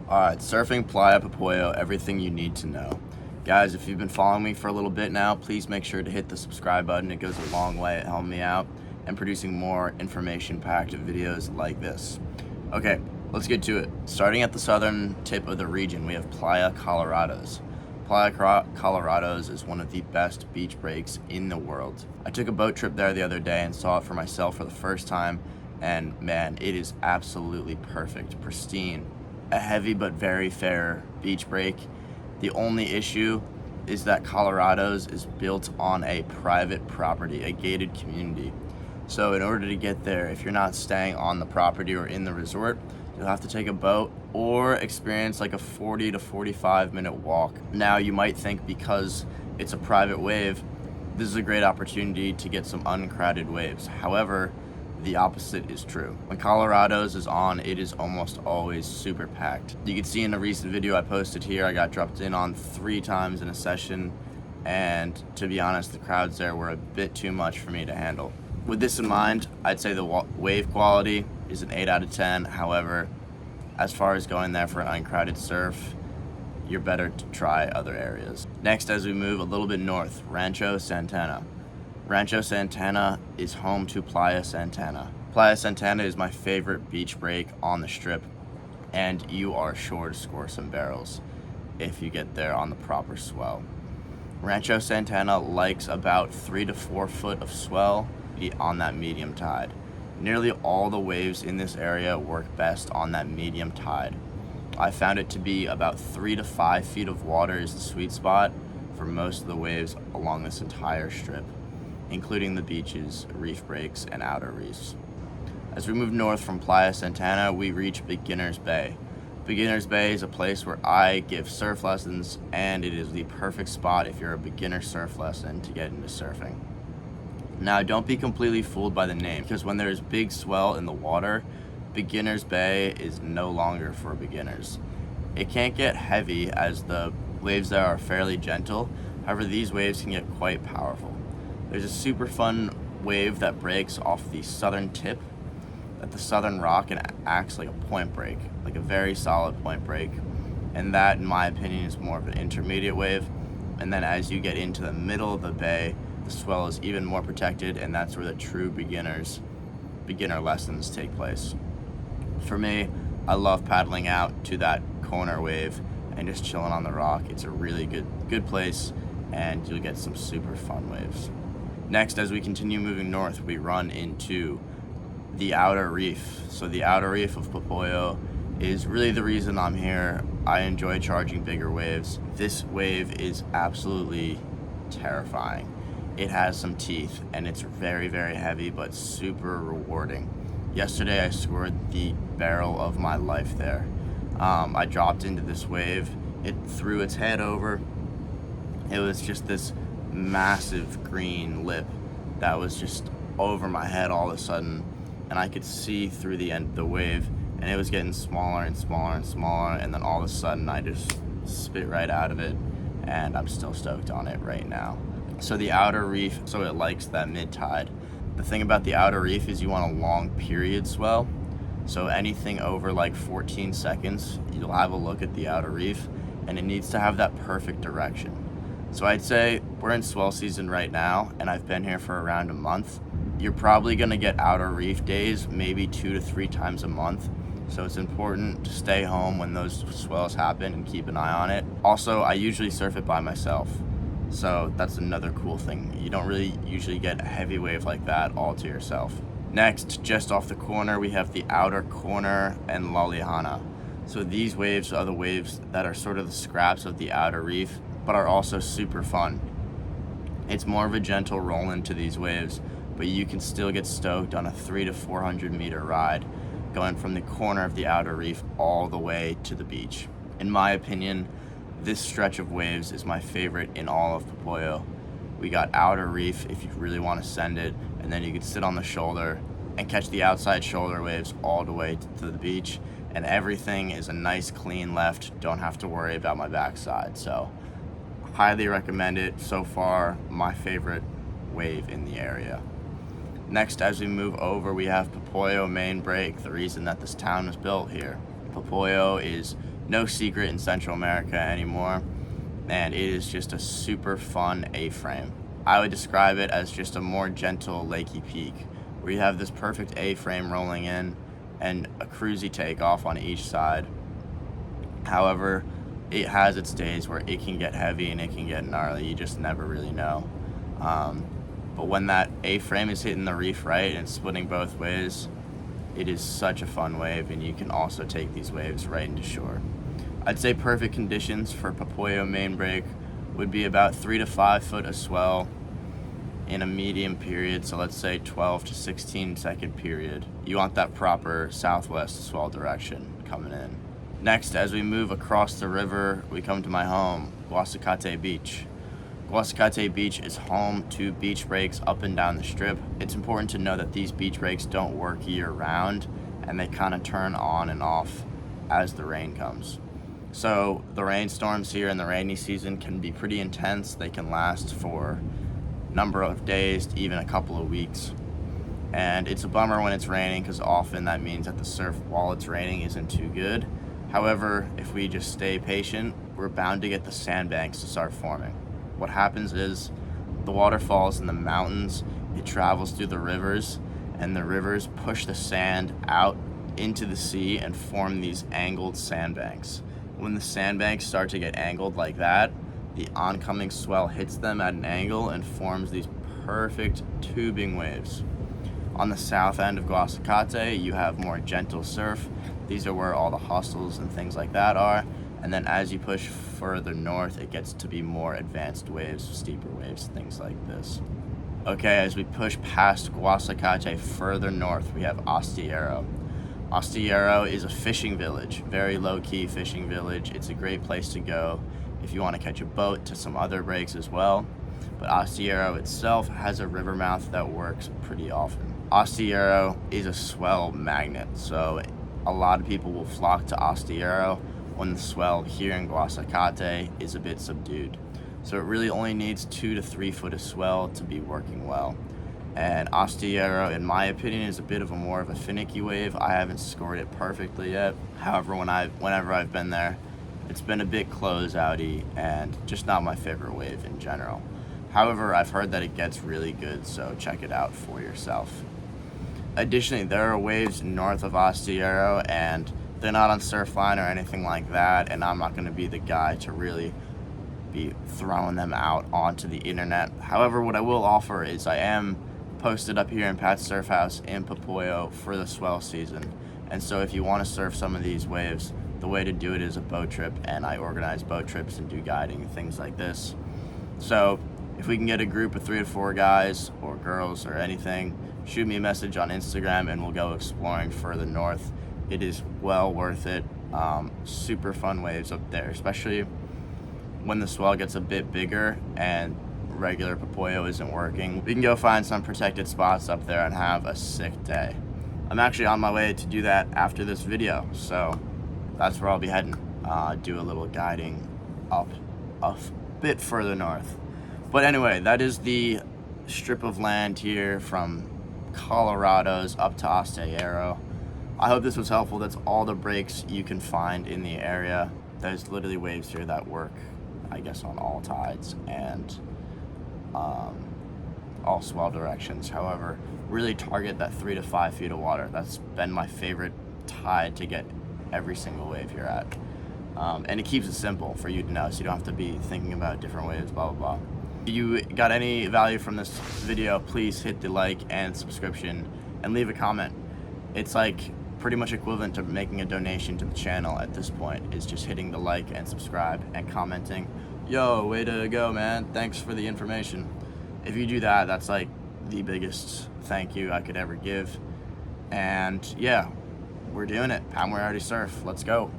Alright, surfing Playa Popoyo, everything you need to know. Guys, if you've been following me for a little bit now, please make sure to hit the subscribe button. It goes a long way at helping me out and producing more information-packed videos like this. Okay, let's get to it. Starting at the southern tip of the region, we have Playa Colorados. Playa Colorados is one of the best beach breaks in the world. I took a boat trip there the other day and saw it for myself for the first time, and man, it is absolutely perfect, pristine. A heavy but very fair beach break. The only issue is that Colorado's is built on a private property, a gated community. So in order to get there, if you're not staying on the property or in the resort, you'll have to take a boat or experience like a 40 to 45 minute walk. Now you might think because it's a private wave, this is a great opportunity to get some uncrowded waves. However, the opposite is true. When Colorado's is on, it is almost always super packed. You can see in a recent video I posted here, I got dropped in on 3 times in a session, and to be honest, the crowds there were a bit too much for me to handle. With this in mind, I'd say the wave quality is an 8 out of 10. However, as far as going there for an uncrowded surf, you're better to try other areas. Next, as we move a little bit north, Rancho Santana. Rancho Santana is home to Playa Santana. Playa Santana is my favorite beach break on the strip, and you are sure to score some barrels if you get there on the proper swell. Rancho Santana likes about 3 to 4 foot of swell on that medium tide. Nearly all the waves in this area work best on that medium tide. I found it to be about 3 to 5 feet of water is the sweet spot for most of the waves along this entire strip, including the beaches, reef breaks, and outer reefs. As we move north from Playa Santana, we reach Beginner's Bay. Beginner's Bay is a place where I give surf lessons, and it is the perfect spot if you're a beginner surf lesson to get into surfing. Now, don't be completely fooled by the name, because when there's big swell in the water, Beginner's Bay is no longer for beginners. It can't get heavy as the waves there are fairly gentle. However, these waves can get quite powerful. There's a super fun wave that breaks off the southern tip at the southern rock and acts like a point break, like a very solid point break. And that, in my opinion, is more of an intermediate wave. And then as you get into the middle of the bay, the swell is even more protected, and that's where the true beginner lessons take place. For me, I love paddling out to that corner wave and just chilling on the rock. It's a really good place, and you'll get some super fun waves. Next, as we continue moving north, we run into the outer reef. So the outer reef of Popoyo is really the reason I'm here. I enjoy charging bigger waves. This wave is absolutely terrifying. It has some teeth, and it's very, very heavy, but super rewarding. Yesterday, I scored the barrel of my life there. I dropped into this wave. It threw its head over. It was just this massive green lip that was just over my head all of a sudden, and I could see through the end of the wave, and it was getting smaller and smaller and smaller, and then all of a sudden I just spit right out of it, and I'm still stoked on it right now. So the outer reef, so it likes that mid-tide. The thing about the outer reef is you want a long period swell, so anything over like 14 seconds, you'll have a look at the outer reef, and it needs to have that perfect direction. So I'd say we're in swell season right now, and I've been here for around a month. You're probably gonna get outer reef days, maybe 2 to 3 times a month. So it's important to stay home when those swells happen and keep an eye on it. Also, I usually surf it by myself. So that's another cool thing. You don't really usually get a heavy wave like that all to yourself. Next, just off the corner, we have the outer corner and Lalihana. So these waves are the waves that are sort of the scraps of the outer reef, but are also super fun. It's more of a gentle roll into these waves, but you can still get stoked on a 300 to 400 meter ride going from the corner of the outer reef all the way to the beach. In my opinion, this stretch of waves is my favorite in all of Popoyo. We got outer reef if you really want to send it, and then you can sit on the shoulder and catch the outside shoulder waves all the way to the beach, and everything is a nice clean left. Don't have to worry about my backside. So highly recommend it. So far, my favorite wave in the area. Next, as we move over, we have Popoyo Main Break, the reason that this town was built here. Popoyo is no secret in Central America anymore, and it is just a super fun A-frame. I would describe it as just a more gentle lakey peak, where you have this perfect A-frame rolling in and a cruisy takeoff on each side. However, it has its days where it can get heavy and it can get gnarly. You just never really know. But when that A-frame is hitting the reef right and splitting both ways, it is such a fun wave, and you can also take these waves right into shore. I'd say perfect conditions for Popoyo main break would be about 3 to 5 foot of swell in a medium period, so let's say 12 to 16 second period. You want that proper southwest swell direction coming in. Next, as we move across the river, we come to my home, Guasacate Beach. Guasacate Beach is home to beach breaks up and down the strip. It's important to know that these beach breaks don't work year round, and they kind of turn on and off as the rain comes. So the rainstorms here in the rainy season can be pretty intense. They can last for a number of days to even a couple of weeks. And it's a bummer when it's raining, because often that means that the surf while it's raining isn't too good. However, if we just stay patient, we're bound to get the sandbanks to start forming. What happens is the water falls in the mountains, it travels through the rivers, and the rivers push the sand out into the sea and form these angled sandbanks. When the sandbanks start to get angled like that, the oncoming swell hits them at an angle and forms these perfect tubing waves. On the south end of Guasacate, you have more gentle surf. These are where all the hostels and things like that are. And then as you push further north, it gets to be more advanced waves, steeper waves, things like this. Okay, as we push past Guasacate further north, we have Astillero. Astillero is a fishing village, very low-key fishing village. It's a great place to go if you want to catch a boat to some other breaks as well. But Astillero itself has a river mouth that works pretty often. Astillero is a swell magnet, so a lot of people will flock to Astillero when the swell here in Guasacate is a bit subdued. So it really only needs 2 to 3 foot of swell to be working well. And Astillero, in my opinion, is a bit of a more of a finicky wave. I haven't scored it perfectly yet. However, whenever I've been there, it's been a bit close-outy and just not my favorite wave in general. However, I've heard that it gets really good, so check it out for yourself. Additionally, there are waves north of Astillero, and they're not on Surfline or anything like that, and I'm not going to be the guy to really be throwing them out onto the internet. However, what I will offer is I am posted up here in Pat's Surf House in Popoyo for the swell season, and so if you want to surf some of these waves, the way to do it is a boat trip, and I organize boat trips and do guiding and things like this. So if we can get a group of 3 to 4 guys or girls or anything, shoot me a message on Instagram and we'll go exploring further north. It is well worth it. Super fun waves up there, especially when the swell gets a bit bigger and regular Popoyo isn't working. We can go find some protected spots up there and have a sick day. I'm actually on my way to do that after this video, so that's where I'll be heading. Do a little guiding up a bit further north. But anyway, that is the strip of land here from Colorado's up to Astillero. I hope this was helpful. That's all the breaks you can find in the area. There's literally waves here that work, I guess, on all tides and all swell directions. However, really target that 3 to 5 feet of water. That's been my favorite tide to get every single wave you're at. And it keeps it simple for you to know, so you don't have to be thinking about different waves, blah, blah, blah. If you got any value from this video, please hit the like and subscription and leave a comment. It's like pretty much equivalent to making a donation to the channel at this point, is just hitting the like and subscribe and commenting, yo, way to go, man, thanks for the information. If you do that, that's like the biggest thank you I could ever give. And yeah, we're doing it. Pat Moriarty Surf, let's go.